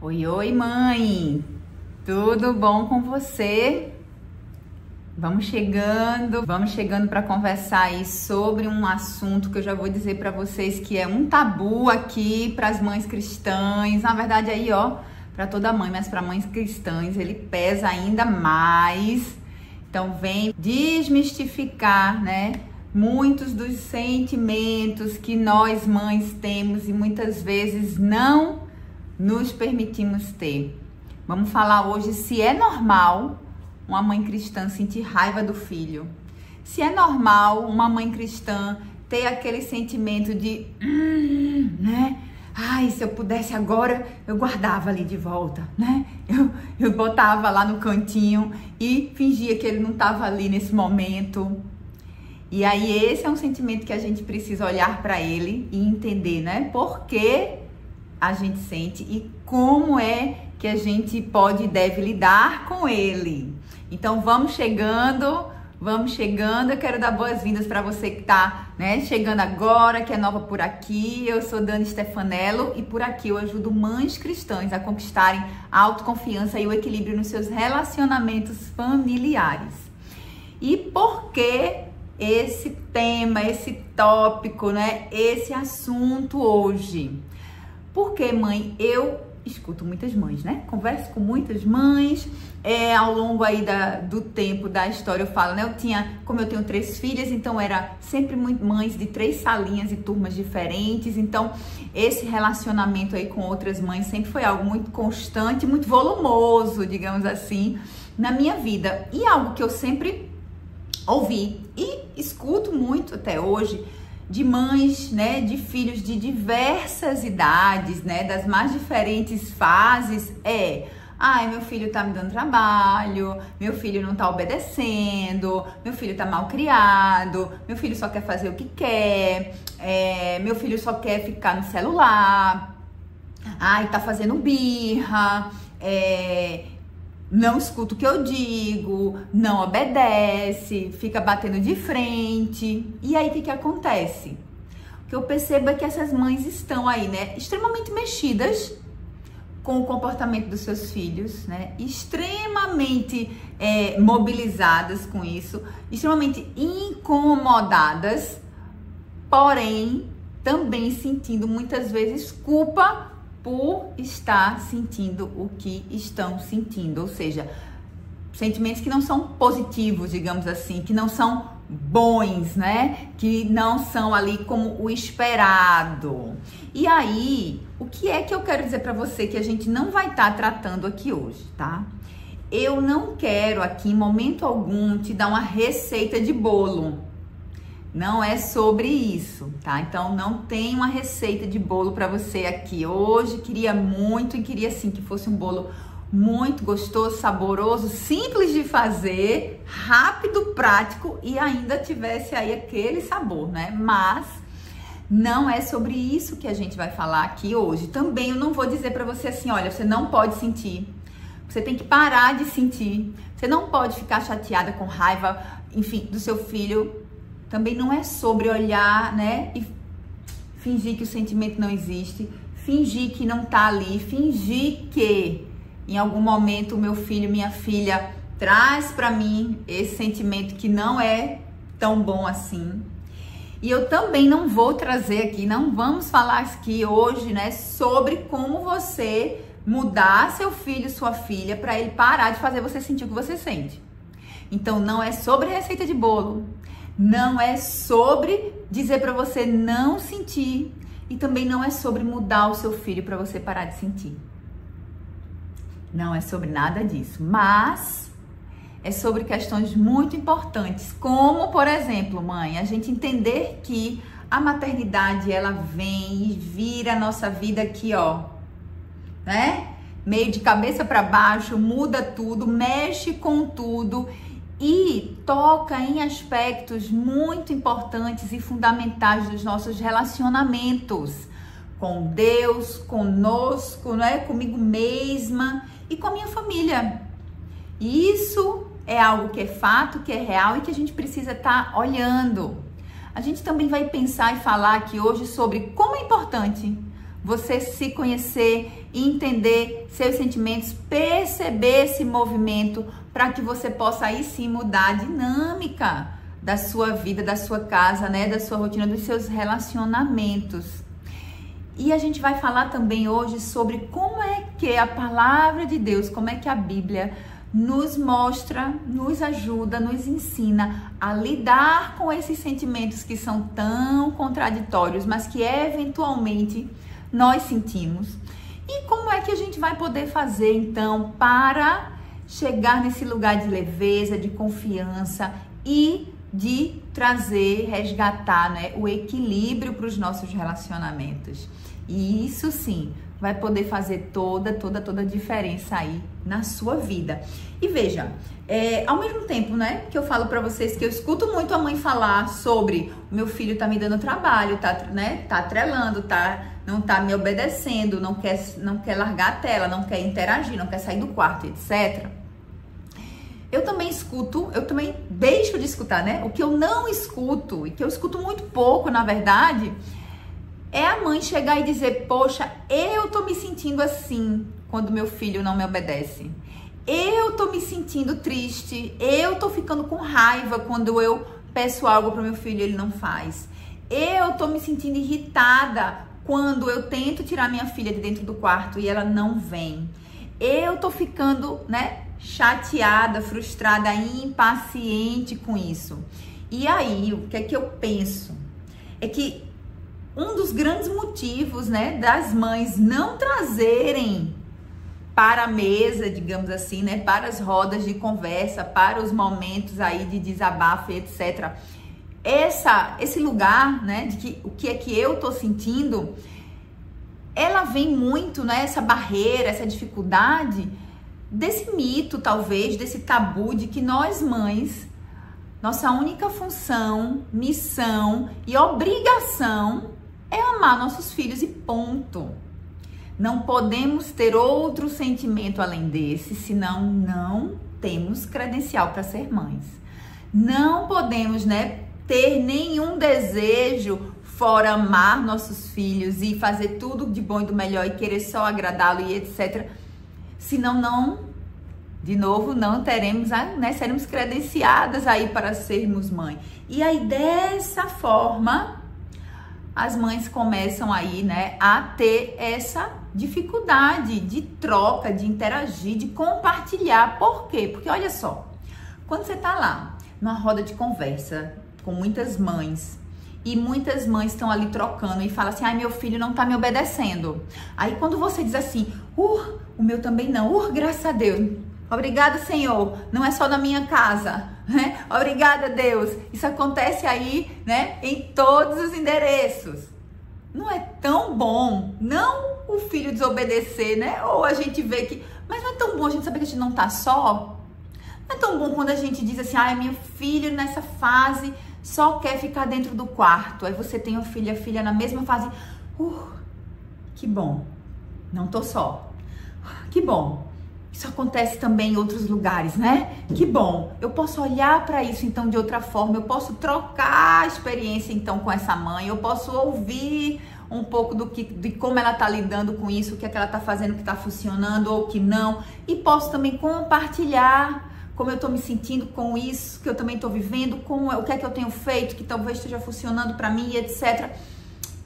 Oi, oi, mãe! Tudo bom com você? Vamos chegando para conversar aí sobre um assunto que eu já vou dizer para vocês que é um tabu aqui para as mães cristãs. Na verdade aí, para toda mãe, mas para mães cristãs ele pesa ainda mais. Então vem desmistificar, né? Muitos dos sentimentos que nós mães temos e muitas vezes não nos permitimos ter. Vamos falar hoje se é normal uma mãe cristã sentir raiva do filho. Se é normal uma mãe cristã ter aquele sentimento de, né? Ai, se eu pudesse agora, eu guardava ali de volta, né? Eu botava lá no cantinho e fingia que ele não estava ali nesse momento. E aí esse é um sentimento que a gente precisa olhar para ele e entender, né? Por que a gente sente e como é que a gente pode e deve lidar com ele. Então vamos chegando. Eu quero dar boas-vindas para você que está, né, chegando agora, que é nova por aqui. Eu sou Dani Stefanello e por aqui eu ajudo mães cristãs a conquistarem a autoconfiança e o equilíbrio nos seus relacionamentos familiares. E por que esse tema, esse tópico, né, esse assunto hoje? Porque, mãe, eu escuto muitas mães, né? Converso com muitas mães. Ao longo aí do tempo da história eu falo, né? Como eu tenho 3 filhas, então era sempre mães de 3 salinhas e turmas diferentes. Então, esse relacionamento aí com outras mães sempre foi algo muito constante, muito volumoso, digamos assim, na minha vida. E algo que eu sempre ouvi e escuto muito até hoje de mães, né, de filhos de diversas idades, né, das mais diferentes fases, ai, meu filho tá me dando trabalho, meu filho não tá obedecendo, meu filho tá mal criado, meu filho só quer fazer o que quer, meu filho só quer ficar no celular, ai, tá fazendo birra, não escuta o que eu digo, não obedece, fica batendo de frente. E aí, o que acontece? O que eu percebo é que essas mães estão aí, né, extremamente mexidas com o comportamento dos seus filhos, né, extremamente mobilizadas com isso, extremamente incomodadas, porém também sentindo muitas vezes culpa por estar sentindo o que estão sentindo, ou seja, sentimentos que não são positivos, digamos assim, que não são bons, né? Que não são ali como o esperado. E aí, o que é que eu quero dizer para você que a gente não vai estar tratando aqui hoje, tá? Eu não quero aqui, em momento algum, te dar uma receita de bolo. Não é sobre isso, tá? Então não tem uma receita de bolo para você aqui hoje. Queria muito e queria sim que fosse um bolo muito gostoso, saboroso, simples de fazer, rápido, prático e ainda tivesse aí aquele sabor, né? Mas não é sobre isso que a gente vai falar aqui hoje. Também eu não vou dizer para você assim, olha, você não pode sentir. Você tem que parar de sentir. Você não pode ficar chateada, com raiva, enfim, do seu filho. Também não é sobre olhar, né, e fingir que o sentimento não existe, fingir que não tá ali, fingir que em algum momento o meu filho, minha filha traz pra mim esse sentimento que não é tão bom assim. E eu também não vou trazer aqui, não vamos falar aqui hoje, né, sobre como você mudar seu filho, sua filha, para ele parar de fazer você sentir o que você sente. Então não é sobre receita de bolo. Não é sobre dizer para você não sentir e também não é sobre mudar o seu filho para você parar de sentir. Não é sobre nada disso, mas é sobre questões muito importantes, como, por exemplo, mãe, a gente entender que a maternidade, ela vem e vira a nossa vida aqui, né? Meio de cabeça para baixo, muda tudo, mexe com tudo. E toca em aspectos muito importantes e fundamentais dos nossos relacionamentos com Deus, conosco, né? Comigo mesma e com a minha família. E isso é algo que é fato, que é real e que a gente precisa estar olhando. A gente também vai pensar e falar aqui hoje sobre como é importante você se conhecer, entender seus sentimentos, perceber esse movimento para que você possa aí sim mudar a dinâmica da sua vida, da sua casa, né, da sua rotina, dos seus relacionamentos. E a gente vai falar também hoje sobre como é que a palavra de Deus, como é que a Bíblia nos mostra, nos ajuda, nos ensina a lidar com esses sentimentos que são tão contraditórios, mas que eventualmente nós sentimos. E como é que a gente vai poder fazer então para chegar nesse lugar de leveza, de confiança e de trazer, resgatar, né, o equilíbrio para os nossos relacionamentos. E isso sim vai poder fazer toda a diferença aí na sua vida. E veja, ao mesmo tempo, né, que eu falo para vocês que eu escuto muito a mãe falar sobre o meu filho tá me dando trabalho, tá atrelando, não tá me obedecendo, não quer largar a tela, não quer interagir, não quer sair do quarto, etc. Eu também escuto, eu também deixo de escutar, né? O que eu não escuto, e que eu escuto muito pouco, na verdade, é a mãe chegar e dizer, poxa, eu tô me sentindo assim quando meu filho não me obedece. Eu tô me sentindo triste, eu tô ficando com raiva quando eu peço algo pro meu filho e ele não faz. Eu tô me sentindo irritada quando eu tento tirar minha filha de dentro do quarto e ela não vem. Eu tô ficando, né, chateada, frustrada, impaciente com isso. E aí, o que é que eu penso? É que um dos grandes motivos, né, das mães não trazerem para a mesa, digamos assim, né, para as rodas de conversa, para os momentos aí de desabafo, etc. Esse lugar, né, de que o que é que eu tô sentindo, ela vem muito, né, essa barreira, essa dificuldade desse mito, talvez, desse tabu de que nós mães, nossa única função, missão e obrigação é amar nossos filhos e ponto. Não podemos ter outro sentimento além desse, senão não temos credencial para ser mães. Não podemos, né, ter nenhum desejo fora amar nossos filhos e fazer tudo de bom e do melhor e querer só agradá-lo e etc. Senão não teremos, né, seremos credenciadas aí para sermos mãe. E aí dessa forma as mães começam aí, né, a ter essa dificuldade de troca, de interagir, de compartilhar. Por quê? Porque olha só, quando você tá lá numa roda de conversa com muitas mães e muitas mães estão ali trocando e falam assim, ai, meu filho não tá me obedecendo. Aí quando você diz assim, o meu também não, graças a Deus, obrigada, Senhor, não é só na minha casa, né? Obrigada, Deus. Isso acontece aí, né, em todos os endereços. Não é tão bom, não o filho desobedecer, né? Ou a gente vê que, mas não é tão bom a gente saber que a gente não tá só. Não é tão bom quando a gente diz assim, ai, meu filho nessa fase só quer ficar dentro do quarto. Aí você tem o filho e a filha na mesma fase. Que bom, não tô só. Que bom. Isso acontece também em outros lugares, né? Que bom. Eu posso olhar para isso então de outra forma. Eu posso trocar a experiência então com essa mãe. Eu posso ouvir um pouco de como ela tá lidando com isso, o que é que ela tá fazendo que tá funcionando ou que não. E posso também compartilhar como eu tô me sentindo com isso, que eu também tô vivendo, o que é que eu tenho feito que talvez esteja funcionando para mim, etc.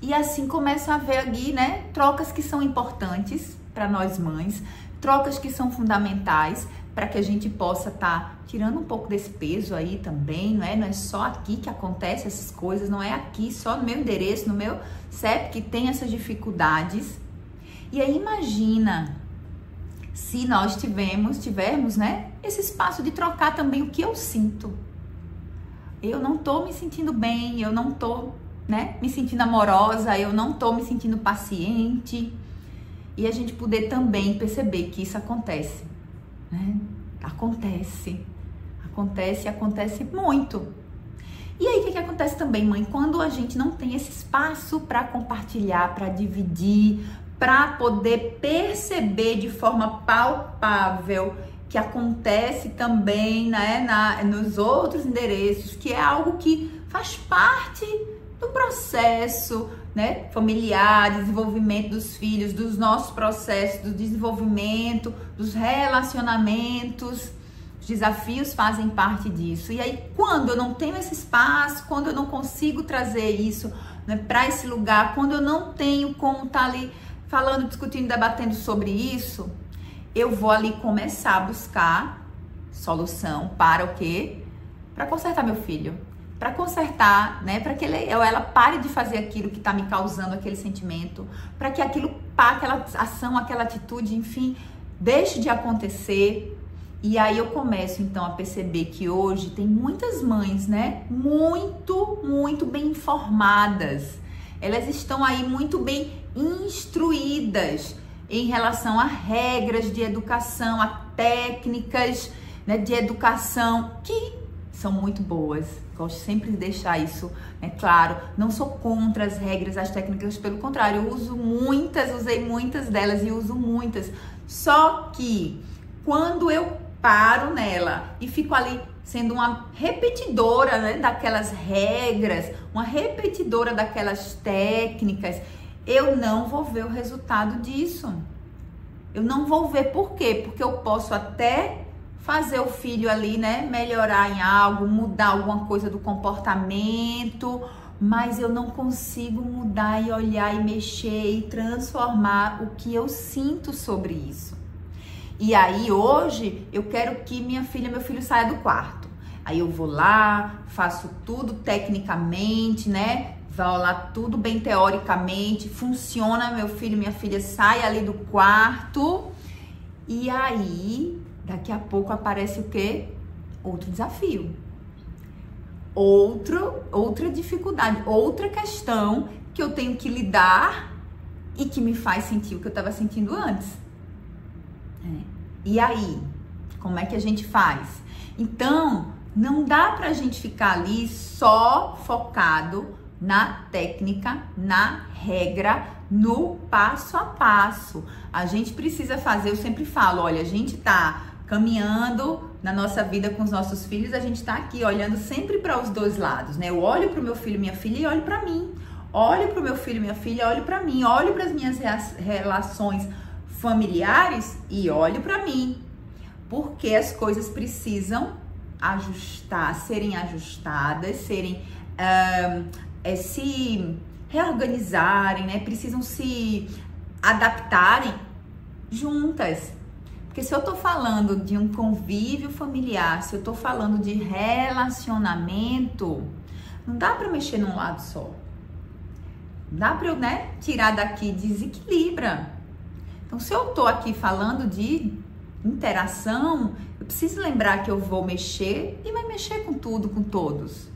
E assim começa a haver aqui, né, trocas que são importantes para nós mães, trocas que são fundamentais para que a gente possa estar tirando um pouco desse peso aí também, não é? Não é só aqui que acontece essas coisas, não é aqui só no meu endereço, no meu CEP que tem essas dificuldades. E aí imagina se nós tivermos, né, esse espaço de trocar também o que eu sinto. Eu não tô me sentindo bem, eu não tô, né, me sentindo amorosa, eu não tô me sentindo paciente. E a gente poder também perceber que isso acontece, né? Acontece muito. E aí, o que acontece também, mãe? Quando a gente não tem esse espaço para compartilhar, para dividir, para poder perceber de forma palpável que acontece também, né, nos outros endereços, que é algo que faz parte do processo, né, familiar, desenvolvimento dos filhos, dos nossos processos, do desenvolvimento, dos relacionamentos. Os desafios fazem parte disso. E aí, quando eu não tenho esse espaço, quando eu não consigo trazer isso, né, para esse lugar, quando eu não tenho como estar ali falando, discutindo, debatendo sobre isso, eu vou ali começar a buscar solução para o quê? Para consertar meu filho. Para consertar, né, para que ele ou ela pare de fazer aquilo que está me causando aquele sentimento, para que aquela ação, aquela atitude, enfim, deixe de acontecer. E aí eu começo então a perceber que hoje tem muitas mães, né, muito bem informadas. Elas estão aí muito bem instruídas em relação a regras de educação, a técnicas, né, de educação que são muito boas. Gosto sempre de deixar isso, né, claro. Não sou contra as regras, as técnicas, pelo contrário, eu uso muitas, usei muitas delas e uso muitas. Só que quando eu paro nela e fico ali sendo uma repetidora, né, daquelas regras, uma repetidora daquelas técnicas, eu não vou ver o resultado disso. Eu não vou ver. Por quê? Porque eu posso até fazer o filho ali, né, melhorar em algo, mudar alguma coisa do comportamento, mas eu não consigo mudar e olhar e mexer e transformar o que eu sinto sobre isso. E aí hoje eu quero que minha filha, meu filho saia do quarto. Aí eu vou lá, faço tudo tecnicamente, né? Vou lá tudo bem teoricamente, funciona, meu filho, minha filha sai ali do quarto. E aí, daqui a pouco aparece o quê? Outro desafio. Outra dificuldade, outra questão que eu tenho que lidar e que me faz sentir o que eu estava sentindo antes. E aí, como é que a gente faz? Então, não dá pra gente ficar ali só focado na técnica, na regra, no passo a passo. A gente precisa fazer, eu sempre falo, olha, a gente tá caminhando na nossa vida com os nossos filhos, a gente tá aqui olhando sempre para os dois lados, né? Eu olho pro meu filho, minha filha e olho para mim. Olho pro meu filho, minha filha, olho para mim. Olho para as minhas relações familiares e olho para mim, porque as coisas precisam ajustar, serem ajustadas, se reorganizarem, né? Precisam se adaptarem juntas. Porque se eu tô falando de um convívio familiar, se eu tô falando de relacionamento, não dá para mexer num lado só. Não dá para eu, né, tirar daqui, desequilibra. Então, se eu tô aqui falando de interação, eu preciso lembrar que eu vou mexer e vai mexer com tudo, com todos,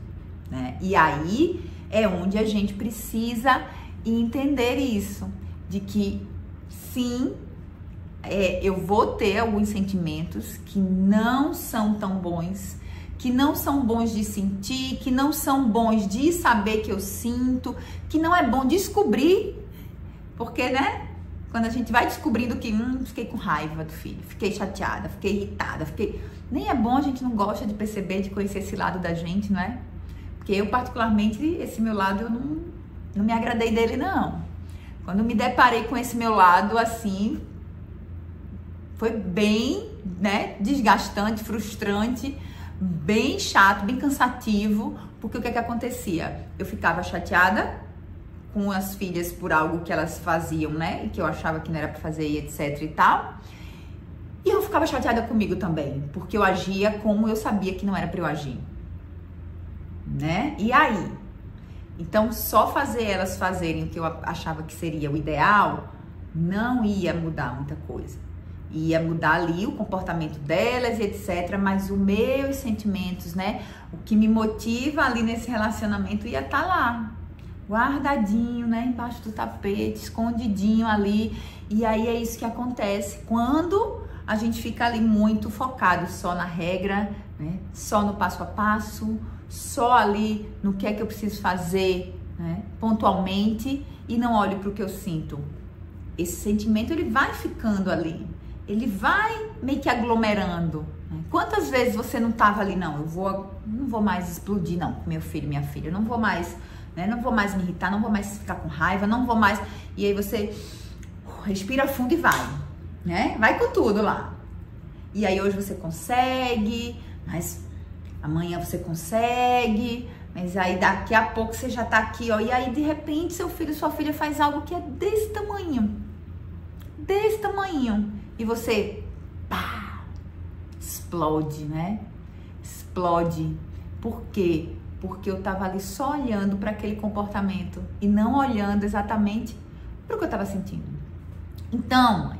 né? E aí é onde a gente precisa entender isso, de que sim, eu vou ter alguns sentimentos que não são tão bons, que não são bons de sentir, que não são bons de saber que eu sinto, que não é bom descobrir, porque, né? Quando a gente vai descobrindo que, fiquei com raiva do filho, fiquei chateada, fiquei irritada, nem é bom, a gente não gosta de perceber, de conhecer esse lado da gente, não é? Porque eu, particularmente, esse meu lado, eu não me agradei dele, não. Quando me deparei com esse meu lado, assim, foi bem, né, desgastante, frustrante, bem chato, bem cansativo, porque o que acontecia? Eu ficava chateada com as filhas por algo que elas faziam, né, e que eu achava que não era pra fazer, e etc e tal, e eu ficava chateada comigo também, porque eu agia como eu sabia que não era pra eu agir, né, e aí, então só fazer elas fazerem o que eu achava que seria o ideal, não ia mudar muita coisa, ia mudar ali o comportamento delas e etc, mas os meus sentimentos, né, o que me motiva ali nesse relacionamento ia estar lá, guardadinho, né, embaixo do tapete, escondidinho ali. E aí é isso que acontece quando a gente fica ali muito focado só na regra, né, só no passo a passo, só ali no que é que eu preciso fazer, né, pontualmente, e não olho para o que eu sinto. Esse sentimento, ele vai ficando ali, ele vai meio que aglomerando, né? Quantas vezes você não tava ali, não vou mais explodir não com meu filho, minha filha, eu não vou mais né? Não vou mais me irritar, não vou mais ficar com raiva, não vou mais... E aí você respira fundo e vai, né? Vai com tudo lá. E aí hoje você consegue, mas amanhã você consegue, mas aí daqui a pouco você já tá aqui, ó. E aí de repente seu filho, sua filha faz algo que é desse tamanho. Desse tamanho. E você, pá, explode, né? Explode. Por quê? Porque eu tava ali só olhando para aquele comportamento e não olhando exatamente para o que eu tava sentindo. Então,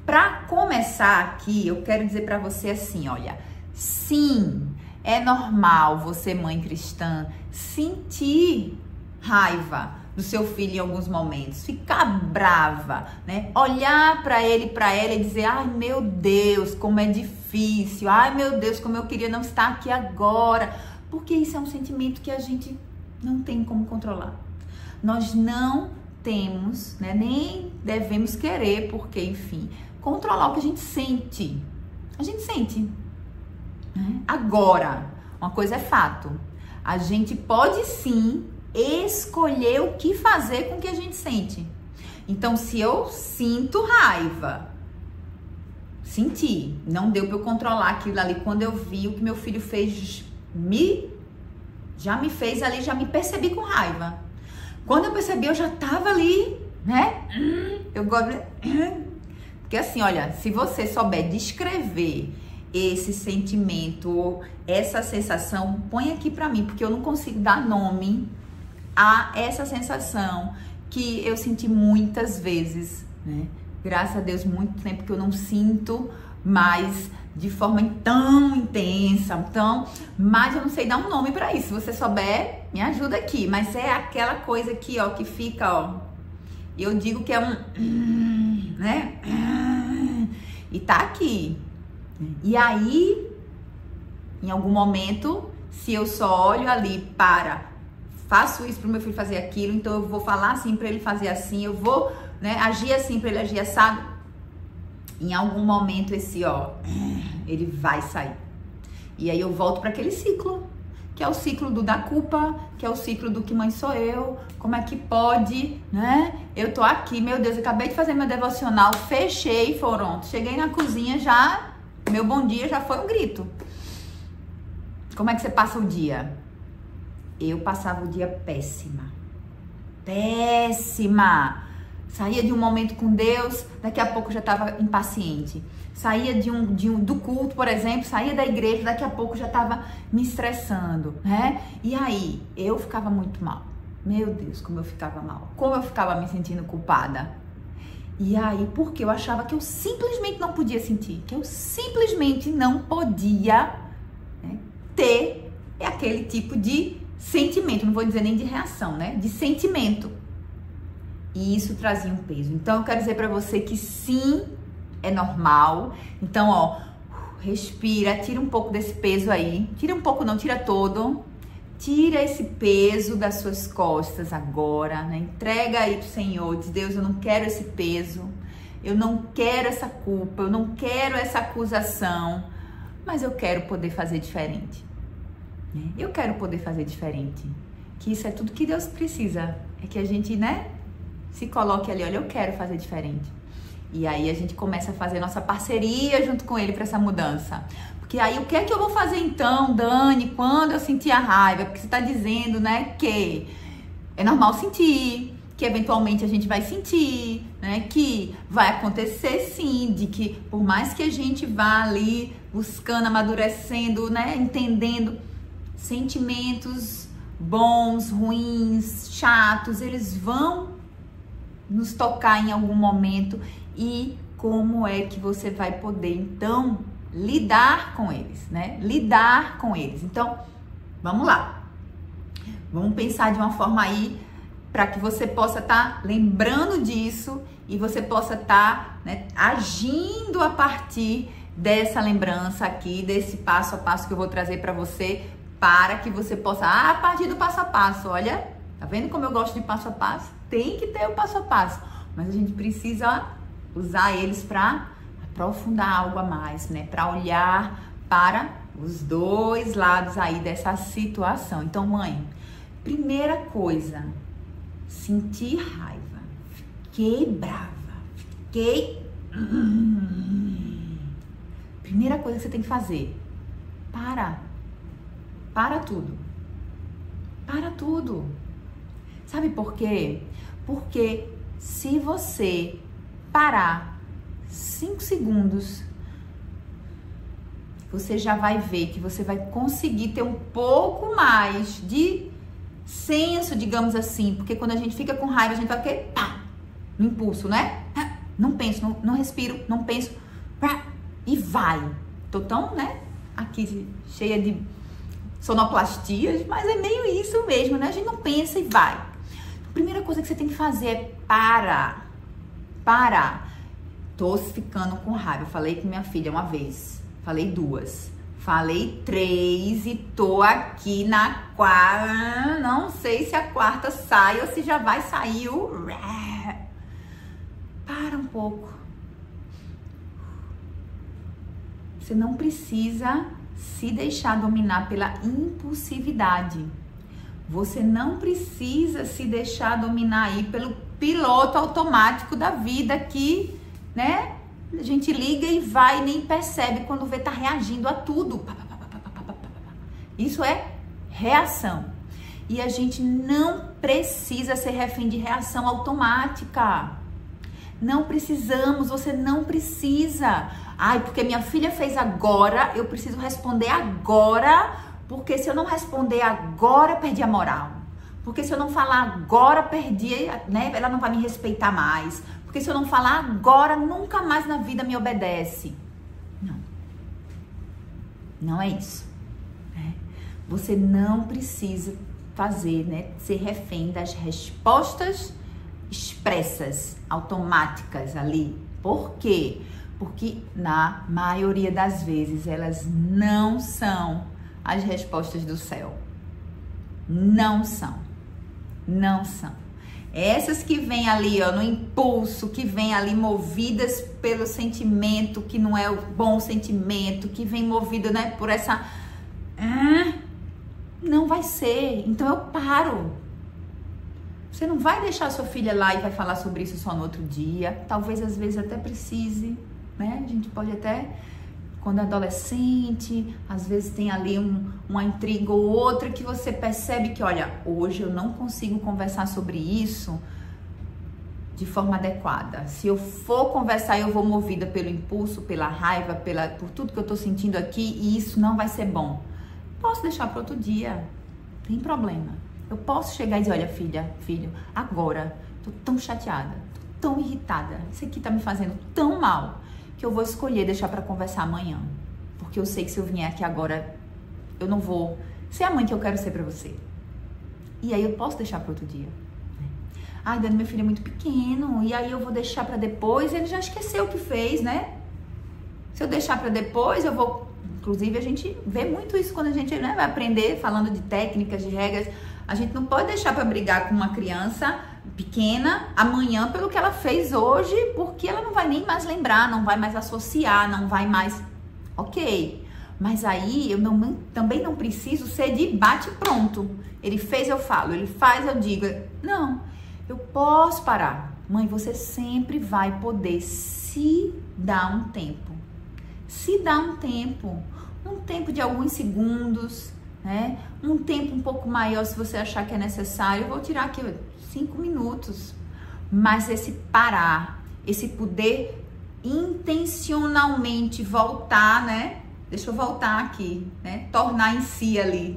para começar aqui, eu quero dizer para você assim, olha, sim, é normal você, mãe cristã, sentir raiva do seu filho em alguns momentos, ficar brava, né? Olhar para ele, para ela e dizer, ai meu Deus, como é difícil, ai meu Deus, como eu queria não estar aqui agora, porque isso é um sentimento que a gente não tem como controlar. Nós não temos, né? Nem devemos querer, porque enfim, controlar o que a gente sente. A gente sente, né? Agora, uma coisa é fato, a gente pode sim escolher o que fazer com o que a gente sente. Então, se eu sinto raiva, senti, não deu para eu controlar aquilo ali, quando eu vi o que meu filho fez, já me fez ali, já me percebi com raiva. Quando eu percebi, eu já tava ali, né? Eu gosto, porque assim, olha, se você souber descrever esse sentimento, essa sensação, põe aqui pra mim, porque eu não consigo dar nome a essa sensação que eu senti muitas vezes, né? Graças a Deus, muito tempo que eu não sinto mais de forma tão intensa, mas eu não sei dar um nome pra isso. Se você souber, me ajuda aqui. Mas é aquela coisa aqui, ó, que fica, ó, eu digo que é um, né? E tá aqui. E aí, em algum momento, se eu só olho ali faço isso pro meu filho fazer aquilo, então eu vou falar assim pra ele fazer assim, eu vou, né, agir assim pra ele agir assado. Em algum momento esse, ó, ele vai sair. E aí eu volto para aquele ciclo, que é o ciclo da culpa, que é o ciclo do que mãe sou eu, como é que pode, né? Eu tô aqui, meu Deus, eu acabei de fazer meu devocional, fechei, pronto. Cheguei na cozinha, já, meu bom dia já foi um grito. Como é que você passa o dia? Eu passava o dia péssima. Péssima! Saía de um momento com Deus, daqui a pouco já estava impaciente. Saía do culto, por exemplo, saía da igreja, daqui a pouco já estava me estressando, né? E aí, eu ficava muito mal. Meu Deus, como eu ficava mal. Como eu ficava me sentindo culpada. E aí, porque eu achava que eu simplesmente não podia sentir. Que eu simplesmente não podia, né, ter aquele tipo de sentimento. Não vou dizer nem de reação, né? De sentimento. E isso trazia um peso. Então, eu quero dizer pra você que sim, é normal. Então, ó, respira, tira um pouco desse peso aí. Tira um pouco não, tira todo. Tira esse peso das suas costas agora, né? Entrega aí pro Senhor. Diz, Deus, eu não quero esse peso. Eu não quero essa culpa. Eu não quero essa acusação. Mas eu quero poder fazer diferente. Eu quero poder fazer diferente. Que isso é tudo que Deus precisa. É que a gente, né, se coloque ali, olha, eu quero fazer diferente. E aí a gente começa a fazer nossa parceria junto com ele para essa mudança. Porque aí o que é que eu vou fazer então, Dani, quando eu sentir a raiva? Porque você está dizendo, né, que é normal sentir, que eventualmente a gente vai sentir, né, que vai acontecer sim, de que por mais que a gente vá ali buscando, amadurecendo, né, entendendo, sentimentos bons, ruins, chatos, eles vão nos tocar em algum momento. E como é que você vai poder então lidar com eles, né? Lidar com eles. Então, vamos lá. Vamos pensar de uma forma aí para que você possa estar lembrando disso e você possa estar, né, agindo a partir dessa lembrança aqui, desse passo a passo que eu vou trazer para você, para que você possa, a partir do passo a passo, olha, tá vendo como eu gosto de passo a passo? Tem que ter o passo a passo, mas a gente precisa usar eles para aprofundar algo a mais, né? Para olhar para os dois lados aí dessa situação. Então, mãe, Primeira coisa, senti raiva, fiquei brava, fiquei... Primeira coisa que você tem que fazer, para tudo. Para tudo. Sabe por quê? Porque se você parar 5 segundos, você já vai ver que você vai conseguir ter um pouco mais de senso, digamos assim. Porque quando a gente fica com raiva, a gente vai o quê? Pá, no impulso, né? Não penso, não respiro, não penso. Pá, e vai. Tô tão, né? Aqui cheia de sonoplastias, mas é meio isso mesmo, né? A gente não pensa e vai. A primeira coisa que você tem que fazer é parar. Tô ficando com raiva. Falei com minha filha uma vez, falei 2, falei 3 e tô aqui na 4. Não sei se a 4ª sai ou se já vai sair o... Para um pouco. Você não precisa se deixar dominar pela impulsividade. Você não precisa se deixar dominar aí pelo piloto automático da vida que, né? A gente liga e vai e nem percebe quando vê tá reagindo a tudo. Isso é reação. E a gente não precisa ser refém de reação automática. Não precisamos, você não precisa. Ai, porque minha filha fez agora, eu preciso responder agora, porque se eu não responder agora, eu perdi a moral. Porque se eu não falar agora, perdi, né? Ela não vai me respeitar mais. Porque se eu não falar agora, nunca mais na vida me obedece. Não. Não é isso. Né? Você não precisa fazer, né? Ser refém das respostas expressas, automáticas ali. Por quê? Porque na maioria das vezes elas não são as respostas do céu. Não são. Não são. Essas que vêm ali, ó, no impulso, que vêm ali movidas pelo sentimento, que não é o bom sentimento, que vem movido, né, por essa... não vai ser. Então eu paro. Você não vai deixar sua filha lá e vai falar sobre isso só no outro dia. Talvez às vezes até precise, né? A gente pode até, quando é adolescente, às vezes tem ali uma intriga ou outra que você percebe que, olha, hoje eu não consigo conversar sobre isso de forma adequada. Se eu for conversar, eu vou movida pelo impulso, pela raiva, por tudo que eu tô sentindo aqui e isso não vai ser bom. Posso deixar para outro dia, tem problema. Eu posso chegar e dizer, olha, filho, agora tô tão chateada, tô tão irritada, isso aqui tá me fazendo tão mal, que eu vou escolher deixar para conversar amanhã. Porque eu sei que se eu vier aqui agora, eu não vou ser a mãe que eu quero ser para você. E aí eu posso deixar para outro dia. Ai, Dani, meu filho é muito pequeno, e aí eu vou deixar para depois, ele já esqueceu o que fez, né? Se eu deixar para depois, eu vou... Inclusive, a gente vê muito isso quando a gente, né, vai aprender, falando de técnicas, de regras. A gente não pode deixar para brigar com uma criança pequena amanhã pelo que ela fez hoje, porque ela não vai nem mais lembrar, não vai mais associar, não vai mais... Ok, mas aí eu também não preciso ser de bate pronto. Ele fez, eu falo, ele faz, eu digo. Não, eu posso parar. Mãe, você sempre vai poder se dar um tempo. Se dar um tempo de alguns segundos, né? Um tempo um pouco maior se você achar que é necessário. Eu vou tirar aqui 5 minutos. Mas esse parar, esse poder intencionalmente voltar, né? Deixa eu voltar aqui, né? Tornar em si ali.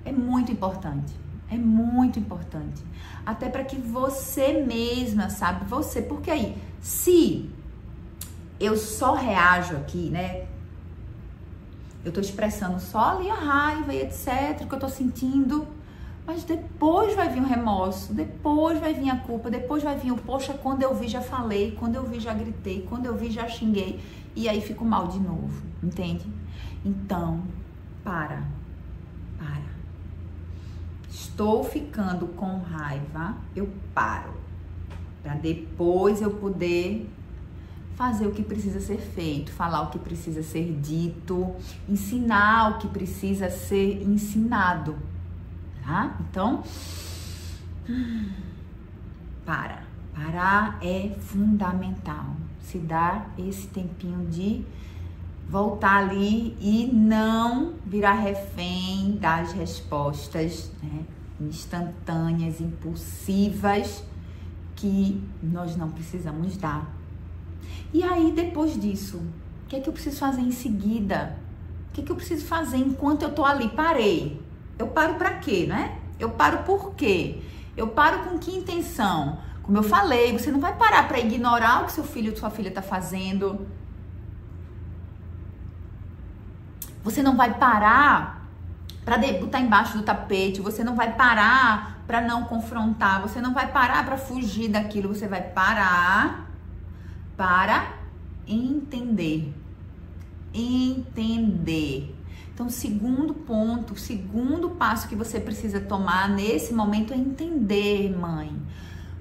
É muito importante. É muito importante. Até para que você mesma, sabe? Você, porque aí, se eu só reajo aqui, né? Eu tô expressando só ali a raiva e etc, que eu tô sentindo, mas depois vai vir o remorso, depois vai vir a culpa, depois vai vir o, poxa, quando eu vi já falei, quando eu vi já gritei, quando eu vi já xinguei, e aí fico mal de novo, entende? Então, para. Estou ficando com raiva, eu paro, para depois eu poder fazer o que precisa ser feito, falar o que precisa ser dito, ensinar o que precisa ser ensinado, tá? Então, parar é fundamental. Se dá esse tempinho de voltar ali e não virar refém das respostas, né, instantâneas, impulsivas, que nós não precisamos dar. E aí, depois disso, o que é que eu preciso fazer em seguida? O que é que eu preciso fazer enquanto eu tô ali? Parei. Eu paro pra quê, né? Eu paro por quê? Eu paro com que intenção? Como eu falei, você não vai parar para ignorar o que seu filho ou sua filha tá fazendo. Você não vai parar para botar embaixo do tapete. Você não vai parar para não confrontar. Você não vai parar para fugir daquilo. Você vai parar para entender. Entender. Então, segundo ponto, segundo passo que você precisa tomar nesse momento é entender, mãe.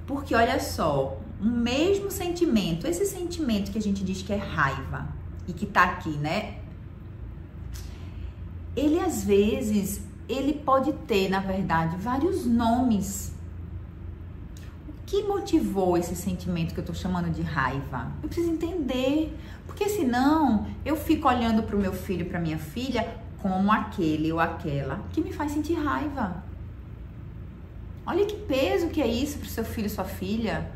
Porque olha só, o mesmo sentimento, esse sentimento que a gente diz que é raiva e que tá aqui, né? Ele às vezes, ele pode ter, na verdade, vários nomes. O que motivou esse sentimento que eu tô chamando de raiva? Eu preciso entender, porque senão eu fico olhando pro meu filho, pra minha filha, como aquele ou aquela que me faz sentir raiva. Olha que peso que é isso pro seu filho e sua filha.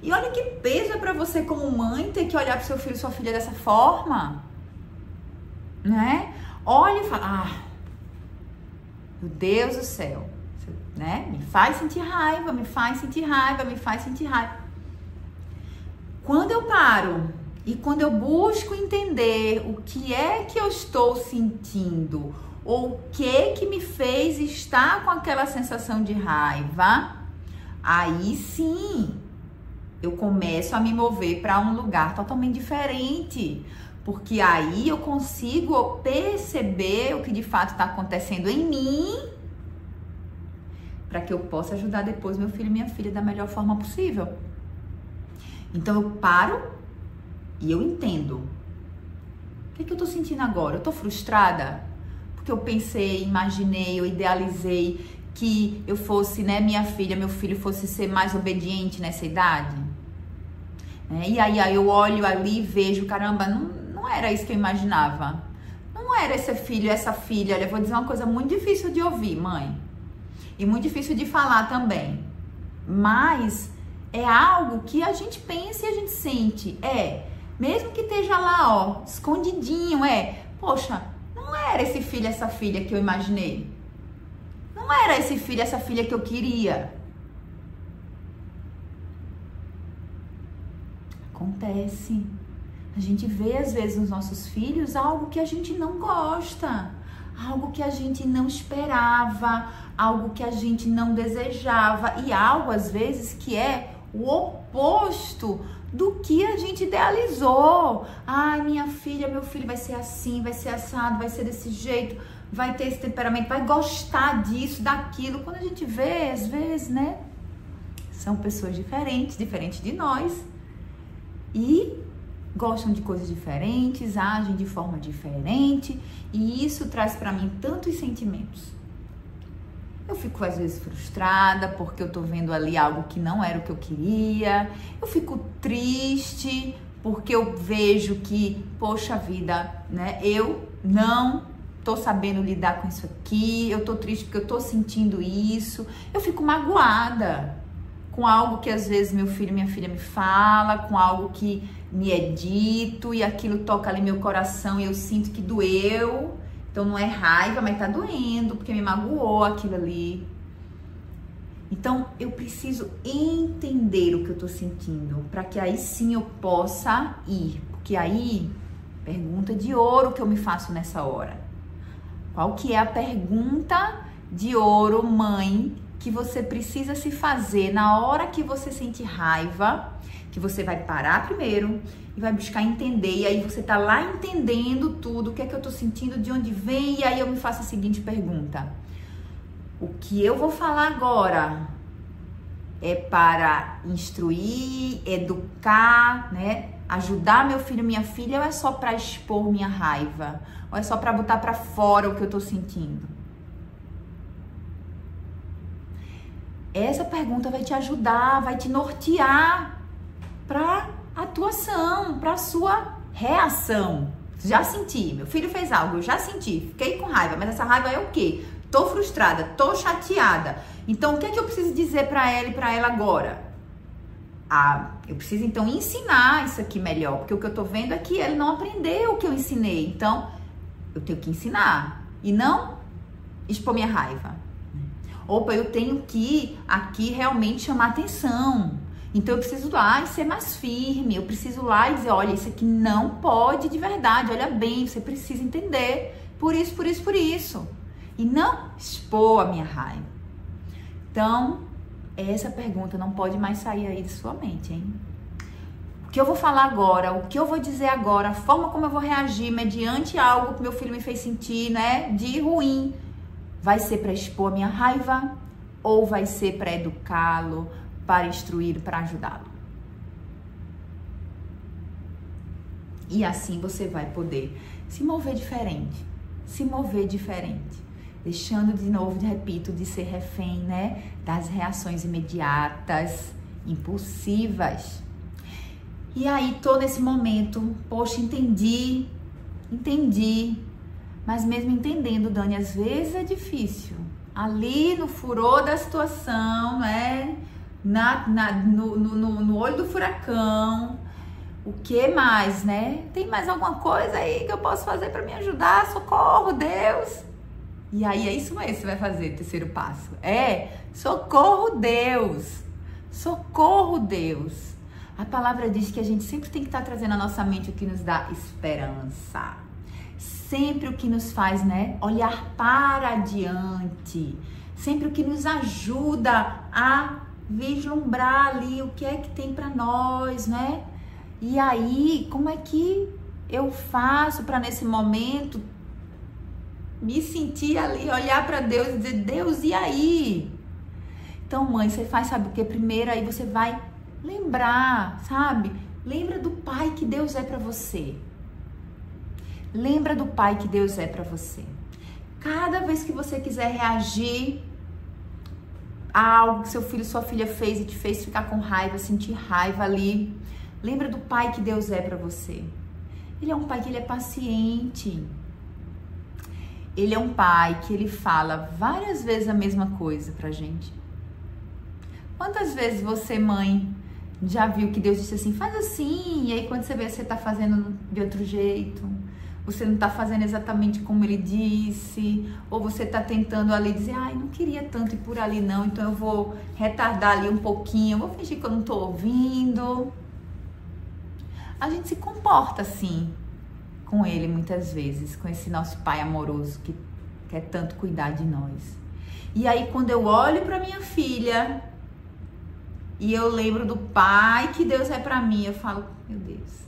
E olha que peso é pra você como mãe ter que olhar pro seu filho e sua filha dessa forma. Né? Olha e fala, meu Deus do céu, né? Me faz sentir raiva, me faz sentir raiva, me faz sentir raiva. Quando eu paro e quando eu busco entender o que é que eu estou sentindo, ou o que me fez estar com aquela sensação de raiva, aí sim eu começo a me mover para um lugar totalmente diferente. Porque aí eu consigo perceber o que de fato está acontecendo em mim, para que eu possa ajudar depois meu filho e minha filha da melhor forma possível. Então eu paro e eu entendo. O que eu tô sentindo agora? Eu tô frustrada? Porque eu pensei, imaginei, eu idealizei que eu fosse, né, minha filha, meu filho fosse ser mais obediente nessa idade? E aí eu olho ali e vejo, caramba, não era isso que eu imaginava. Não era esse filho, essa filha. Olha, eu vou dizer uma coisa muito difícil de ouvir, mãe. E muito difícil de falar também. Mas é algo que a gente pensa e a gente sente. Mesmo que esteja lá, ó, escondidinho, poxa, não era esse filho, essa filha que eu imaginei. Não era esse filho, essa filha que eu queria. Acontece. A gente vê, às vezes, nos nossos filhos algo que a gente não gosta, algo que a gente não esperava, algo que a gente não desejava e algo, às vezes, que é o oposto do que a gente idealizou. Ai, minha filha, meu filho vai ser assim, vai ser assado, vai ser desse jeito, vai ter esse temperamento, vai gostar disso, daquilo. Quando a gente vê, às vezes, né, são pessoas diferentes de nós e gostam de coisas diferentes, agem de forma diferente e isso traz para mim tantos sentimentos. Eu fico às vezes frustrada porque eu tô vendo ali algo que não era o que eu queria. Eu fico triste porque eu vejo que, poxa vida, né? Eu não tô sabendo lidar com isso aqui. Eu tô triste porque eu tô sentindo isso. Eu fico magoada com algo que às vezes meu filho e minha filha me fala, com algo que me é dito e aquilo toca ali meu coração e eu sinto que doeu. Então não é raiva, mas tá doendo porque me magoou aquilo ali. Então eu preciso entender o que eu tô sentindo para que aí sim eu possa ir. Porque aí, pergunta de ouro que eu me faço nessa hora. Qual que é a pergunta de ouro, mãe, que você precisa se fazer na hora que você sente raiva, que você vai parar primeiro e vai buscar entender, e aí você tá lá entendendo tudo, o que é que eu tô sentindo, de onde vem, e aí eu me faço a seguinte pergunta: o que eu vou falar agora é para instruir, educar, né, ajudar meu filho, minha filha, ou é só para expor minha raiva? Ou é só para botar para fora o que eu tô sentindo? Essa pergunta vai te ajudar, vai te nortear para atuação, para sua reação. Já senti, meu filho fez algo, eu já senti, fiquei com raiva, mas essa raiva é o quê? Tô frustrada, tô chateada. Então, o que é que eu preciso dizer para ela e para ela agora? Eu preciso então ensinar isso aqui melhor, porque o que eu tô vendo é que ele não aprendeu o que eu ensinei. Então, eu tenho que ensinar e não expor minha raiva. Opa, eu tenho que aqui realmente chamar atenção. Então eu preciso ir lá e ser mais firme. Eu preciso ir lá e dizer, olha, isso aqui não pode de verdade. Olha bem, você precisa entender. Por isso, por isso, por isso. E não expor a minha raiva. Então, essa pergunta não pode mais sair aí de sua mente, hein? O que eu vou falar agora, o que eu vou dizer agora, a forma como eu vou reagir mediante algo que meu filho me fez sentir, né, de ruim, vai ser para expor a minha raiva ou vai ser para educá-lo, para instruir, para ajudá-lo? E assim você vai poder se mover diferente, deixando de novo, repito, de ser refém, né, das reações imediatas, impulsivas. E aí, tô nesse momento, poxa, entendi, mas mesmo entendendo, Dani, às vezes é difícil. Ali no furor da situação, né, no olho do furacão, o que mais, né? Tem mais alguma coisa aí que eu posso fazer para me ajudar? Socorro, Deus! E aí é isso mesmo que você vai fazer, terceiro passo. Socorro, Deus! Socorro, Deus! A palavra diz que a gente sempre tem que estar trazendo à nossa mente o que nos dá esperança. Sempre o que nos faz, né, olhar para adiante. Sempre o que nos ajuda a vislumbrar ali o que é que tem para nós, né? E aí, como é que eu faço para nesse momento me sentir ali, olhar para Deus e dizer, Deus, e aí? Então, mãe, você faz, sabe o que? Primeiro aí você vai lembrar, sabe? Lembra do pai que Deus é para você. Lembra do pai que Deus é para você. Cada vez que você quiser reagir a algo que seu filho, sua filha fez e te fez ficar com raiva, sentir raiva ali, lembra do pai que Deus é para você. Ele é um pai que ele é paciente. Ele é um pai que ele fala várias vezes a mesma coisa pra gente. Quantas vezes você, mãe, já viu que Deus disse assim, faz assim, e aí quando você vê, você tá fazendo de outro jeito, você não tá fazendo exatamente como ele disse, ou você tá tentando ali dizer, ai, não queria tanto ir por ali não, então eu vou retardar ali um pouquinho, eu vou fingir que eu não tô ouvindo. A gente se comporta assim com ele muitas vezes, com esse nosso pai amoroso que quer tanto cuidar de nós. E aí quando eu olho pra minha filha e eu lembro do pai que Deus é pra mim, eu falo, meu Deus,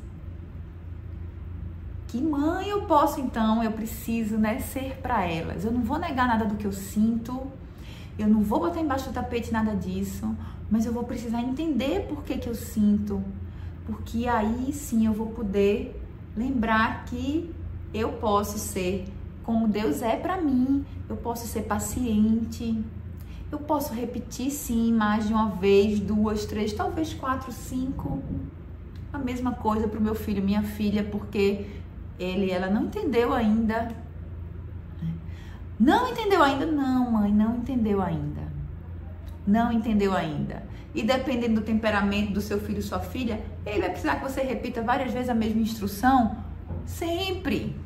que mãe eu posso então, eu preciso, né, ser pra elas. Eu não vou negar nada do que eu sinto, eu não vou botar embaixo do tapete nada disso, mas eu vou precisar entender por que eu sinto, porque aí sim eu vou poder lembrar que eu posso ser como Deus é pra mim, eu posso ser paciente, eu posso repetir sim mais de uma vez, 2, 3, talvez 4, 5, a mesma coisa pro meu filho, minha filha, porque ela não entendeu ainda. Não entendeu ainda? Não, mãe, não entendeu ainda. Não entendeu ainda. E dependendo do temperamento do seu filho, sua filha, ele vai precisar que você repita várias vezes a mesma instrução, sempre.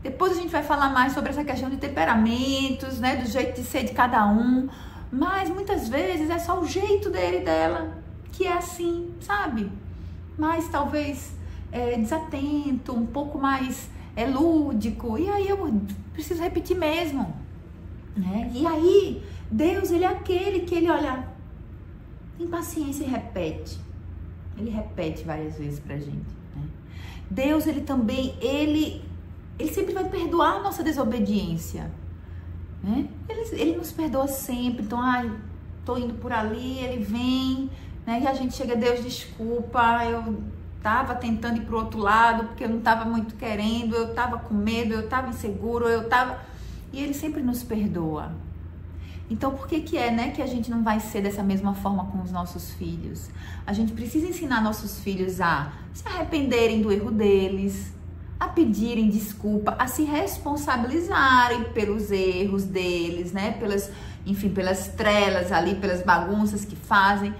Depois a gente vai falar mais sobre essa questão de temperamentos, né, do jeito de ser de cada um, mas muitas vezes é só o jeito dele e dela que é assim, sabe? Mas talvez desatento, um pouco mais lúdico, e aí eu preciso repetir mesmo, né? E aí Deus, ele é aquele que ele olha, tem paciência e repete. Ele repete várias vezes pra gente, né? Deus, ele também, ele sempre vai perdoar a nossa desobediência, né? Ele nos perdoa sempre. Então, tô indo por ali, ele vem, né? E a gente chega, Deus, desculpa, eu tava tentando ir pro outro lado, porque eu não tava muito querendo, eu tava com medo, eu tava inseguro, e ele sempre nos perdoa. Então, por que é, né, que a gente não vai ser dessa mesma forma com os nossos filhos? A gente precisa ensinar nossos filhos a se arrependerem do erro deles, a pedirem desculpa, a se responsabilizarem pelos erros deles, né? Pelas trelas ali, pelas bagunças que fazem,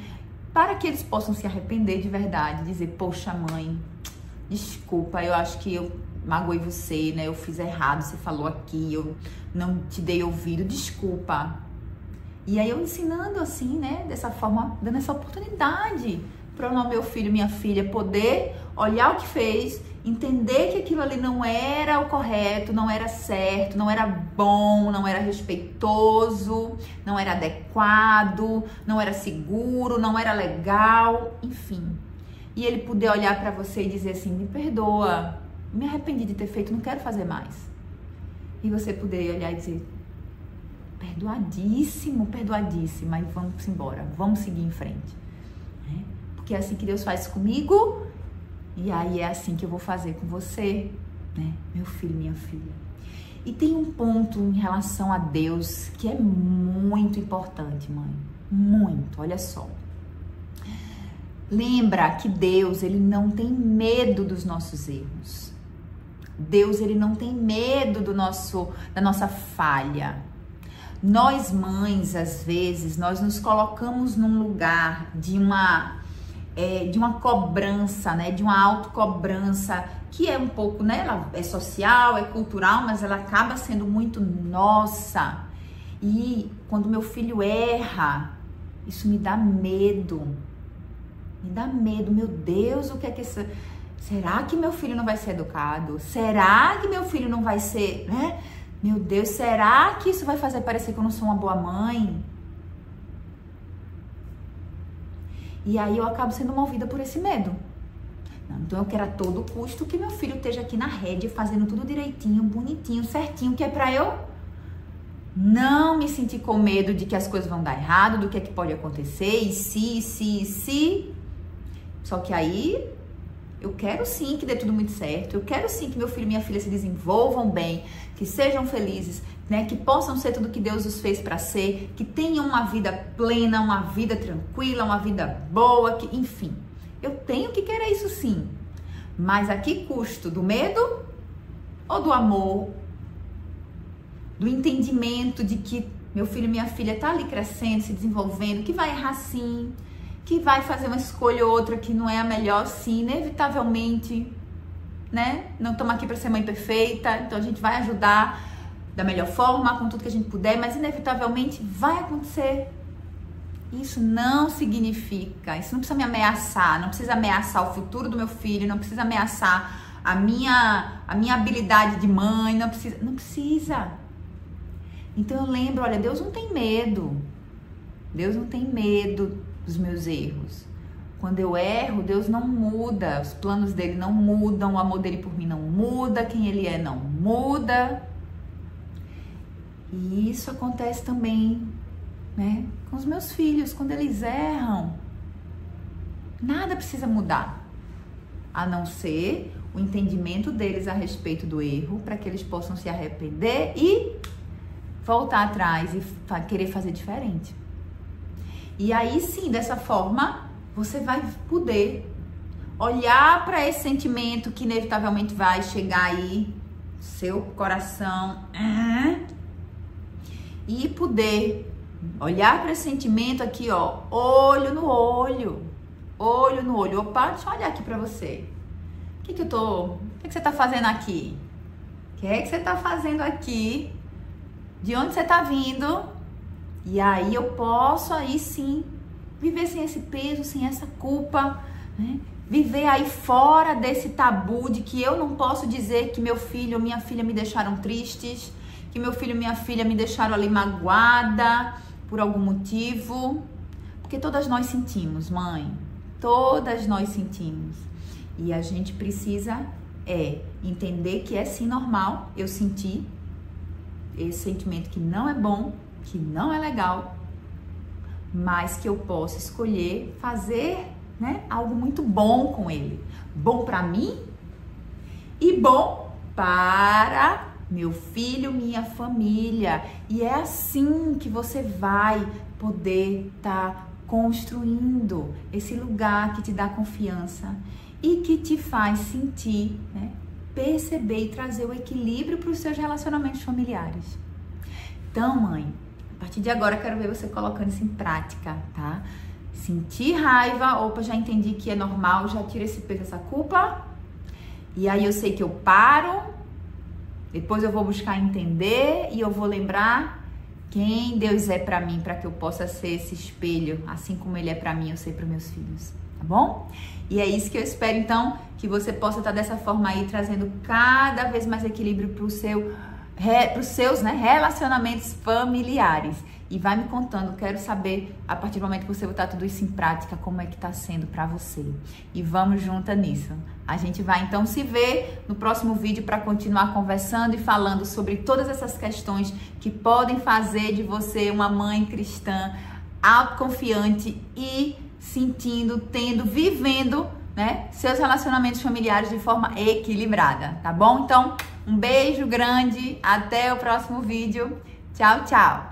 para que eles possam se arrepender de verdade, dizer, poxa mãe, desculpa, eu acho que eu magoei você, né? Eu fiz errado, você falou aqui, eu não te dei ouvido, desculpa. E aí eu ensinando assim, né? Dessa forma, dando essa oportunidade para o meu filho, minha filha, poder olhar o que fez, entender que aquilo ali não era o correto, não era certo, não era bom, não era respeitoso, não era adequado, não era seguro, não era legal, enfim. E ele poder olhar para você e dizer assim, me perdoa, me arrependi de ter feito, não quero fazer mais. E você poder olhar e dizer, perdoadíssimo, perdoadíssima, e vamos embora, vamos seguir em frente. Porque é assim que Deus faz comigo, e aí é assim que eu vou fazer com você, né? Meu filho, minha filha. E tem um ponto em relação a Deus que é muito importante, mãe. Muito, olha só. Lembra que Deus, ele não tem medo dos nossos erros. Deus, ele não tem medo da nossa falha. Nós mães, às vezes, nós nos colocamos num lugar de uma cobrança, né? De uma autocobrança que é um pouco, né? Ela é social, é cultural, mas ela acaba sendo muito nossa. E quando meu filho erra, isso me dá medo. Me dá medo, meu Deus, o que é que isso... Será que meu filho não vai ser educado? Será que meu filho não vai ser, né? Meu Deus, será que isso vai fazer parecer que eu não sou uma boa mãe? E aí eu acabo sendo movida por esse medo. Não, então eu quero a todo custo que meu filho esteja aqui na rédea, fazendo tudo direitinho, bonitinho, certinho, que é pra eu não me sentir com medo de que as coisas vão dar errado, do que é que pode acontecer, e se. Só que aí eu quero sim que dê tudo muito certo, eu quero sim que meu filho e minha filha se desenvolvam bem, que sejam felizes, né? Que possam ser tudo que Deus os fez para ser, que tenham uma vida plena, uma vida tranquila, uma vida boa, que, enfim. Eu tenho que querer isso sim. Mas a que custo? Do medo ou do amor? Do entendimento de que meu filho e minha filha tá ali crescendo, se desenvolvendo, que vai errar sim, que vai fazer uma escolha ou outra que não é a melhor, sim, inevitavelmente, né? Não estamos aqui para ser mãe perfeita, então a gente vai ajudar da melhor forma, com tudo que a gente puder, mas inevitavelmente vai acontecer. Isso não significa, isso não precisa me ameaçar, não precisa ameaçar o futuro do meu filho, não precisa ameaçar a minha habilidade de mãe, não precisa. Então eu lembro, olha, Deus não tem medo. Deus não tem medo dos meus erros. Quando eu erro, Deus não muda, os planos dele não mudam, o amor dele por mim não muda, quem ele é não muda. E isso acontece também, né, com os meus filhos, quando eles erram. Nada precisa mudar, a não ser o entendimento deles a respeito do erro, para que eles possam se arrepender e voltar atrás e querer fazer diferente. E aí sim, dessa forma, você vai poder olhar para esse sentimento que inevitavelmente vai chegar aí, seu coração, e poder olhar para esse sentimento aqui, ó, olho no olho. Opa, deixa eu olhar aqui para você. O que você tá fazendo aqui? O que é que você tá fazendo aqui? De onde você tá vindo? E aí eu posso aí sim viver sem esse peso, sem essa culpa, né? Viver aí fora desse tabu de que eu não posso dizer que meu filho ou minha filha me deixaram tristes, que meu filho ou minha filha me deixaram ali magoada por algum motivo. Porque todas nós sentimos, mãe. Todas nós sentimos. E a gente precisa entender que é sim normal eu sentir esse sentimento que não é bom, que não é legal, mas que eu posso escolher fazer, né, algo muito bom com ele. Bom para mim e bom para meu filho, minha família. E é assim que você vai poder estar construindo esse lugar que te dá confiança e que te faz sentir, né, perceber e trazer o equilíbrio para os seus relacionamentos familiares. Então, mãe, a partir de agora eu quero ver você colocando isso em prática, tá? Sentir raiva, opa, já entendi que é normal, já tira esse peso, essa culpa. E aí eu sei que eu paro, depois eu vou buscar entender e eu vou lembrar quem Deus é pra mim, para que eu possa ser esse espelho, assim como Ele é pra mim, eu sei para meus filhos, tá bom? E é isso que eu espero, então, que você possa estar dessa forma aí, trazendo cada vez mais equilíbrio para os seus, né, relacionamentos familiares. E vai me contando, quero saber, a partir do momento que você botar tudo isso em prática, como é que tá sendo pra você. E vamos juntas nisso. A gente vai então se ver no próximo vídeo para continuar conversando e falando sobre todas essas questões que podem fazer de você uma mãe cristã autoconfiante e sentindo, vivendo, né, seus relacionamentos familiares de forma equilibrada, tá bom? Então, um beijo grande, até o próximo vídeo. Tchau, tchau!